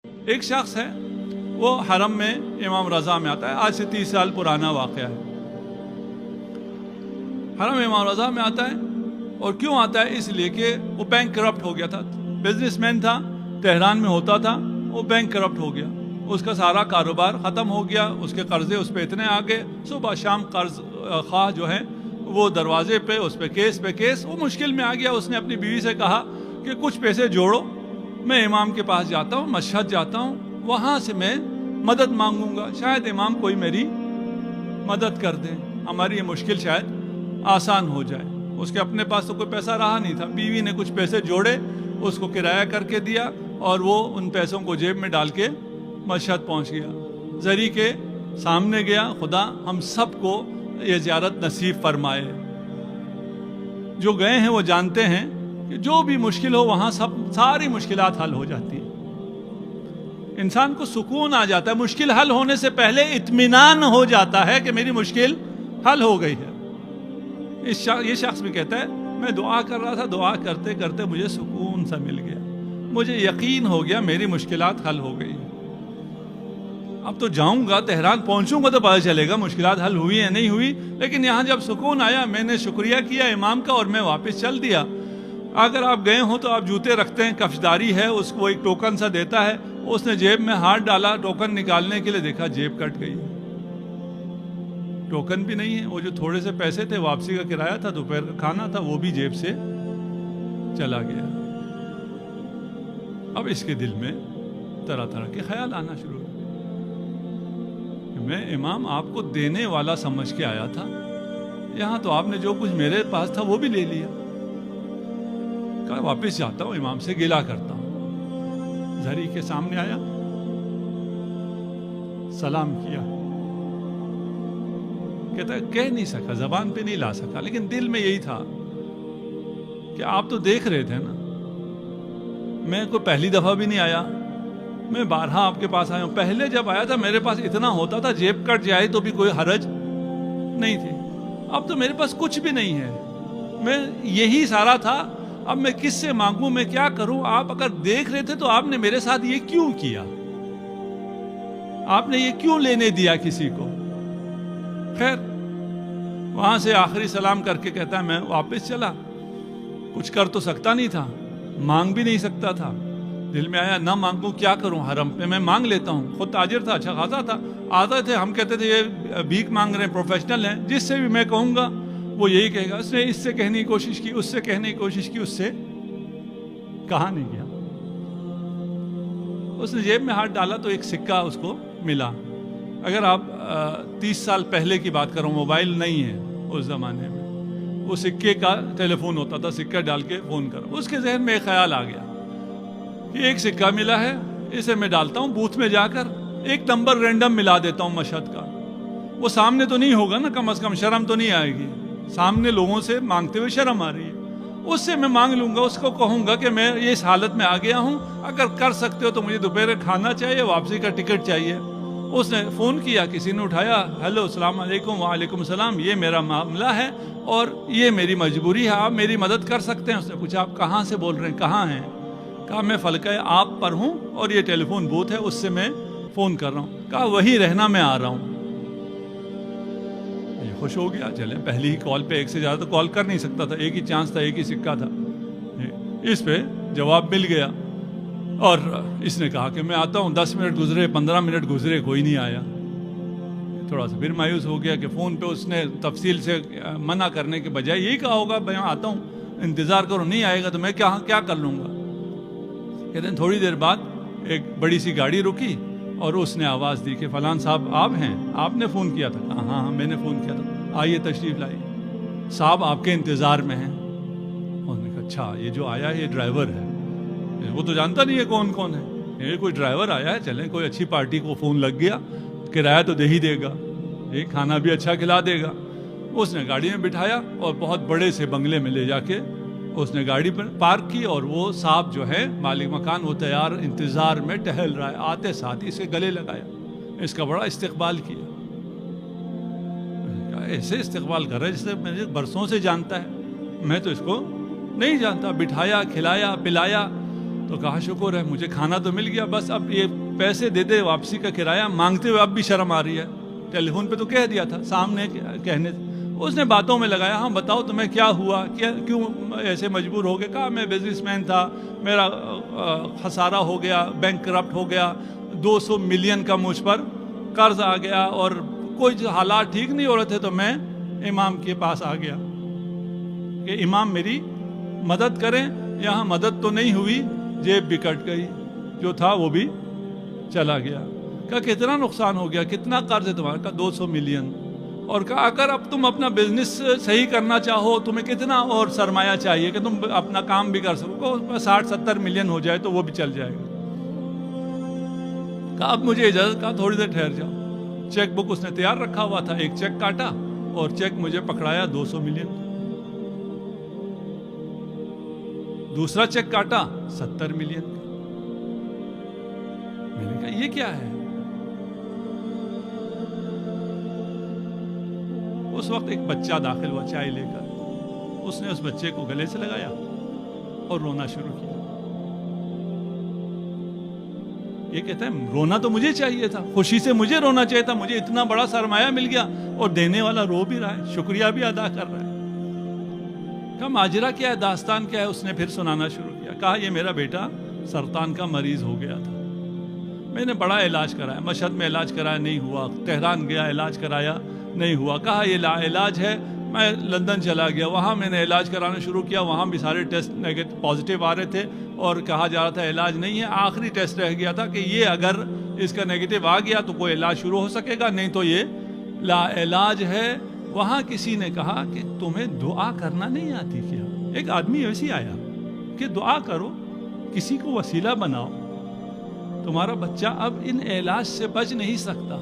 ایک شخص ہے وہ حرم میں امام رضا میں آتا ہے، آج سے 30 سال پرانا واقعہ ہے۔ حرم امام رضا میں آتا ہے، اور کیوں آتا ہے؟ اس لیے کہ وہ بینک کرپٹ ہو گیا تھا، بزنس مین تھا، تہران میں ہوتا تھا، وہ بینک کرپٹ ہو گیا، اس کا سارا کاروبار ختم ہو گیا، اس کے قرضے اس پہ اتنے آ گئے، صبح شام قرض خواہ جو ہے وہ دروازے پہ، اس پہ کیس، وہ مشکل میں آ گیا۔ اس نے اپنی بیوی سے کہا کہ کچھ پیسے جوڑو، میں امام کے پاس جاتا ہوں، مشہد جاتا ہوں، وہاں سے میں مدد مانگوں گا، شاید امام کوئی میری مدد کر دیں، ہماری یہ مشکل شاید آسان ہو جائے۔ اس کے اپنے پاس تو کوئی پیسہ رہا نہیں تھا، بیوی نے کچھ پیسے جوڑے، اس کو کرایہ کر کے دیا، اور وہ ان پیسوں کو جیب میں ڈال کے مشہد پہنچ گیا، زری کے سامنے گیا۔ خدا ہم سب کو یہ زیارت نصیب فرمائے۔ جو گئے ہیں وہ جانتے ہیں کہ جو بھی مشکل ہو وہاں ساری مشکلات حل ہو جاتی ہیں، انسان کو سکون آ جاتا ہے، مشکل حل ہونے سے پہلے اطمینان ہو جاتا ہے کہ میری مشکل حل ہو گئی ہے۔ یہ شخص بھی کہتا ہے میں دعا کر رہا تھا، دعا کرتے کرتے مجھے سکون سا مل گیا، مجھے یقین ہو گیا میری مشکلات حل ہو گئی۔ اب تو جاؤں گا، تہران پہنچوں گا تو پتہ چلے گا مشکلات حل ہوئی یا نہیں ہوئی، لیکن یہاں جب سکون آیا، میں نے شکریہ کیا امام کا اور میں واپس چل دیا۔ اگر آپ گئے ہوں تو آپ جوتے رکھتے ہیں، کفشداری ہے، اس کو ایک ٹوکن سا دیتا ہے، اس نے جیب میں ہاتھ ڈالا ٹوکن نکالنے کے لیے، دیکھا جیب کٹ گئی، ٹوکن بھی نہیں ہے، وہ جو تھوڑے سے پیسے تھے واپسی کا کرایہ تھا، دوپہر کا کھانا تھا، وہ بھی جیب سے چلا گیا۔ اب اس کے دل میں طرح طرح کے خیال آنا شروع ہوئے کہ میں امام آپ کو دینے والا سمجھ کے آیا تھا، یہاں تو آپ نے جو کچھ میرے پاس تھا وہ بھی لے لیا۔ کہا واپس جاتا ہوں، امام سے گلہ کرتا ہوں۔ زری کے سامنے آیا، سلام کیا، کہتا ہے کہہ نہیں سکا، زبان پہ نہیں لا سکا، لیکن دل میں یہی تھا کہ آپ تو دیکھ رہے تھے نا، میں کوئی پہلی دفعہ بھی نہیں آیا، میں بارہا آپ کے پاس آیا ہوں، پہلے جب آیا تھا میرے پاس اتنا ہوتا تھا، جیب کٹ جائے تو بھی کوئی حرج نہیں تھی، اب تو میرے پاس کچھ بھی نہیں ہے، میں یہی سارا تھا، اب میں کس سے مانگوں، میں کیا کروں؟ آپ اگر دیکھ رہے تھے تو آپ نے میرے ساتھ یہ کیوں کیا؟ آپ نے یہ کیوں لینے دیا کسی کو؟ خیر، وہاں سے آخری سلام کر کے کہتا ہے میں واپس چلا، کچھ کر تو سکتا نہیں تھا، مانگ بھی نہیں سکتا تھا، دل میں آیا نہ مانگوں کیا کروں، حرم پہ میں مانگ لیتا ہوں، خود تاجر تھا، اچھا خاصا تھا، آتے تھے، ہم کہتے تھے یہ بھیک مانگ رہے ہیں، پروفیشنل ہیں، جس سے بھی میں کہوں گا وہ یہی کہے گا، اس نے اس سے کہنے کی کوشش کی، اس سے کہنے کی کوشش کی، اس سے کہا نہیں گیا۔ اس نے جیب میں ہاتھ ڈالا تو ایک سکہ اس کو ملا۔ اگر آپ 30 سال پہلے کی بات کروں، موبائل نہیں ہے اس زمانے میں، وہ سکے کا ٹیلی فون ہوتا تھا، سکہ ڈال کے فون کرو، اس کے ذہن میں ایک خیال آ گیا کہ ایک سکہ ملا ہے، اسے میں ڈالتا ہوں بوتھ میں جا کر، ایک نمبر رینڈم ملا دیتا ہوں مشہد کا، وہ سامنے تو نہیں ہوگا نا، کم از کم شرم تو نہیں آئے گی، سامنے لوگوں سے مانگتے ہوئے شرم آ رہی ہے، اس سے میں مانگ لوں گا، اس کو کہوں گا کہ میں اس حالت میں آ گیا ہوں، اگر کر سکتے ہو تو مجھے دوپہر کھانا چاہیے، واپسی کا ٹکٹ چاہیے۔ اس نے فون کیا، کسی نے اٹھایا، ہیلو السلام علیکم، وعلیکم السلام، یہ میرا معاملہ ہے اور یہ میری مجبوری ہے، آپ میری مدد کر سکتے ہیں؟ اس نے پوچھا آپ کہاں سے بول رہے ہیں، کہاں ہیں؟ کہا میں فلکہ آپ پر ہوں اور یہ ٹیلی فون بوتھ ہے، اس سے میں فون کر رہا ہوں۔ کہا وہی رہنا، میں آ رہا ہوں۔ یہ خوش ہو گیا، چلیں پہلی ہی کال پہ ایک سے زیادہ تو کال کر نہیں سکتا تھا، ایک ہی چانس تھا، ایک ہی سکہ تھا، اس پہ جواب مل گیا، اور اس نے کہا کہ میں آتا ہوں، 10 منٹ گزرے، 15 منٹ گزرے، کوئی نہیں آیا، تھوڑا سا پھر مایوس ہو گیا کہ فون پہ اس نے تفصیل سے منع کرنے کے بجائے یہی کہا ہوگا میں آتا ہوں، انتظار کرو، نہیں آئے گا تو میں کیا کر لوں گا۔ کہتے ہیں تھوڑی دیر بعد ایک بڑی سی گاڑی رکی اور اس نے آواز دی کہ فلان صاحب آپ ہیں، آپ نے فون کیا تھا؟ کہا ہاں میں نے فون کیا تھا، آئیے تشریف لائیے، صاحب آپ کے انتظار میں ہیں۔ انہوں نے کہا اچھا یہ جو آیا ہے یہ ڈرائیور ہے، وہ تو جانتا نہیں ہے کون ہے، یہ کوئی ڈرائیور آیا ہے، چلیں کوئی اچھی پارٹی کو فون لگ گیا، کرایہ تو دے ہی دے گا، یہ کھانا بھی اچھا کھلا دے گا۔ اس نے گاڑی میں بٹھایا اور بہت بڑے سے بنگلے میں لے جا کے اس نے گاڑی پر پارک کی، اور وہ صاحب جو ہے مالک مکان، وہ تیار انتظار میں ٹہل رہا ہے، آتے ساتھ اسے گلے لگایا، اس کا بڑا استقبال کیا، ایسے استقبال کر رہا ہے جسے مجھے برسوں سے جانتا ہے، میں تو اس کو نہیں جانتا، بٹھایا، کھلایا، پلایا، تو کہا شکر ہے مجھے کھانا تو مل گیا, بس اب یہ پیسے دے دے واپسی کا کرایہ مانگتے ہوئے اب بھی شرم آ رہی ہے. ٹیلی فون پہ تو کہہ دیا تھا, سامنے کہنے. اس نے باتوں میں لگایا, ہاں بتاؤ تمہیں کیا ہوا, کیوں ایسے مجبور ہو گئے. کہا میں بزنس مین تھا, میرا خسارہ ہو گیا, بینک کرپٹ ہو گیا, 200 ملین کا مجھ پر قرض آ گیا اور کوئی حالات ٹھیک نہیں ہو رہے تھے, تو میں امام کے پاس آ گیا کہ امام میری مدد کریں. یہاں مدد تو نہیں ہوئی, جیب بھی کٹ گئی, جو تھا وہ بھی چلا گیا. کہا کتنا نقصان ہو گیا, کتنا قرض ہے تمہارا؟ کہا 200 ملین. اور کہا اگر اب تم اپنا بزنس صحیح کرنا چاہو تمہیں کتنا اور سرمایہ چاہیے کہ تم اپنا کام بھی کر سکو؟ 60-70 ملین ہو جائے تو وہ بھی چل جائے گا. کہا اب مجھے اجازت. کہا تھوڑی دیر ٹھہر جاؤ. چیک بک اس نے تیار رکھا ہوا تھا, ایک چیک کاٹا اور چیک مجھے پکڑایا 200 ملین. دوسرا چیک کاٹا 70 ملین. میں نے کہا یہ کیا ہے؟ اس وقت ایک بچہ داخل ہوا چائے لے کر. اس نے اس بچے کو گلے سے لگایا اور رونا شروع کیا. یہ کہتا ہے رونا تو مجھے چاہیے تھا, خوشی سے مجھے رونا چاہیے تھا, مجھے اتنا بڑا سرمایہ مل گیا اور دینے والا رو بھی رہا ہے, شکریہ بھی ادا کر رہا ہے. کہا ماجرا کیا ہے, داستان کیا ہے؟ اس نے پھر سنانا شروع کیا. کہا یہ میرا بیٹا سرطان کا مریض ہو گیا تھا, میں نے بڑا علاج کرایا, مشہد میں علاج کرایا نہیں ہوا, تہران گیا علاج کرایا نہیں ہوا. کہا یہ لا علاج ہے. میں لندن چلا گیا, وہاں میں نے علاج کرانا شروع کیا, وہاں بھی سارے ٹیسٹ پازیٹیو آ رہے تھے اور کہا جا رہا تھا علاج نہیں ہے. آخری ٹیسٹ رہ گیا تھا کہ یہ اگر اس کا نیگیٹو آ گیا تو کوئی علاج شروع ہو سکے گا, نہیں تو یہ لا علاج ہے. وہاں کسی نے کہا کہ تمہیں دعا کرنا نہیں آتی کیا؟ ایک آدمی ایسی آیا کہ دعا کرو, کسی کو وسیلہ بناؤ, تمہارا بچہ اب ان علاج سے بچ نہیں سکتا.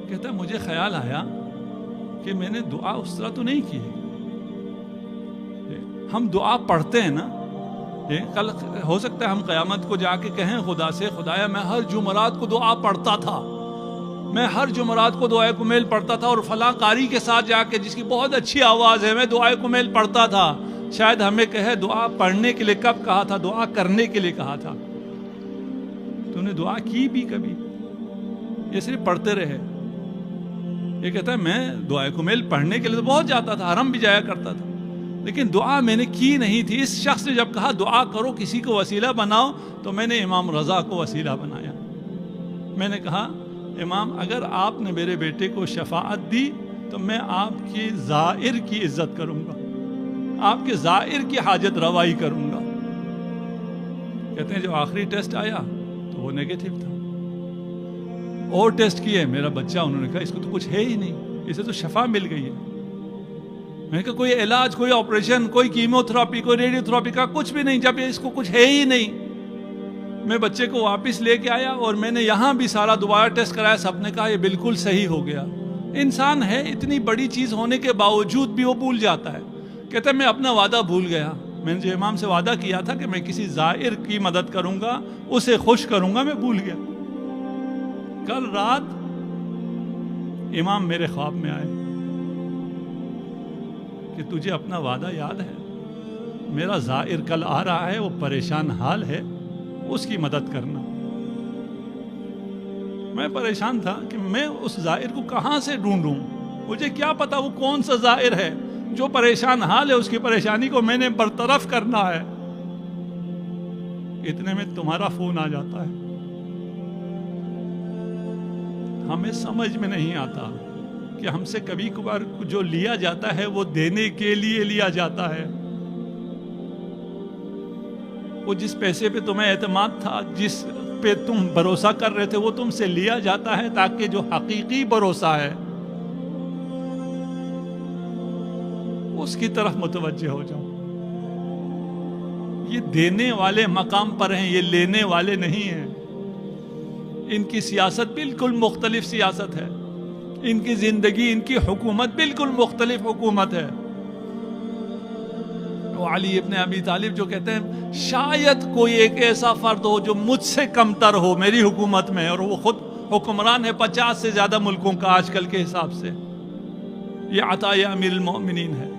کہتا مجھے خیال آیا کہ میں نے دعا اس طرح تو نہیں کی. ہم دعا پڑھتے ہیں نا, کل ہو سکتا ہے ہم قیامت کو جا کے کہیں خدا سے, خدایا میں ہر جمعرات کو دعا پڑھتا تھا, میں ہر جمعرات کو دعائے کمیل پڑھتا تھا, اور فلاں قاری کے ساتھ جا کے جس کی بہت اچھی آواز ہے میں دعائے کمیل پڑھتا تھا. شاید ہمیں کہے دعا پڑھنے کے لیے کب کہا تھا, دعا کرنے کے لیے کہا تھا. تم نے دعا کی بھی کبھی؟ یہ صرف پڑھتے رہے. یہ کہتا ہے میں دعائے کمیل پڑھنے کے لیے بہت جاتا تھا, حرم بھی جایا کرتا تھا, لیکن دعا میں نے کی نہیں تھی. اس شخص نے جب کہا دعا کرو, کسی کو وسیلہ بناؤ, تو میں نے امام رضا کو وسیلہ بنایا. میں نے کہا امام اگر آپ نے میرے بیٹے کو شفاعت دی تو میں آپ کی زائر کی عزت کروں گا, آپ کے زائر کی حاجت روائی کروں گا. کہتے ہیں جو آخری ٹیسٹ آیا تو وہ نیگیٹو تھا. اور ٹیسٹ کیے, میرا بچہ, انہوں نے کہا اس کو تو کچھ ہے ہی نہیں, اسے تو شفا مل گئی ہے. میں نے کہا کوئی علاج, کوئی آپریشن, کوئی کیمو تھراپی, کوئی ریڈیو تھراپی کا کچھ بھی نہیں, جب اس کو کچھ ہے ہی نہیں. میں بچے کو واپس لے کے آیا اور میں نے یہاں بھی سارا دوبارہ ٹیسٹ کرایا, سب نے کہا یہ بالکل صحیح ہو گیا. انسان ہے, اتنی بڑی چیز ہونے کے باوجود بھی وہ بھول جاتا ہے. کہتے ہیں میں اپنا وعدہ بھول گیا. میں نے جو امام سے وعدہ کیا تھا کہ میں کسی زائر کی مدد کروں گا, اسے خوش کروں گا, میں بھول گیا. کل رات امام میرے خواب میں آئے کہ تجھے اپنا وعدہ یاد ہے, میرا زائر کل آ رہا ہے, وہ پریشان حال ہے, اس کی مدد کرنا. میں پریشان تھا کہ میں اس زائر کو کہاں سے ڈھونڈوں, مجھے کیا پتا وہ کون سا زائر ہے جو پریشان حال ہے, اس کی پریشانی کو میں نے برطرف کرنا ہے. اتنے میں تمہارا فون آ جاتا ہے. ہمیں سمجھ میں نہیں آتا کہ ہم سے کبھی کبھار جو لیا جاتا ہے وہ دینے کے لیے لیا جاتا ہے. وہ جس پیسے پہ تمہیں اعتماد تھا, جس پہ تم بھروسہ کر رہے تھے, وہ تم سے لیا جاتا ہے تاکہ جو حقیقی بھروسہ ہے اس کی طرف متوجہ ہو جاؤ. یہ دینے والے مقام پر ہیں, یہ لینے والے نہیں ہیں. ان کی سیاست بالکل مختلف سیاست ہے, ان کی زندگی, ان کی حکومت بالکل مختلف حکومت ہے. وہ علی ابن ابی طالب جو کہتے ہیں شاید کوئی ایک ایسا فرد ہو جو مجھ سے کمتر ہو میری حکومت میں, اور وہ خود حکمران ہے 50 سے زیادہ ملکوں کا آج کل کے حساب سے. یہ عطا امیر المومنین ہے.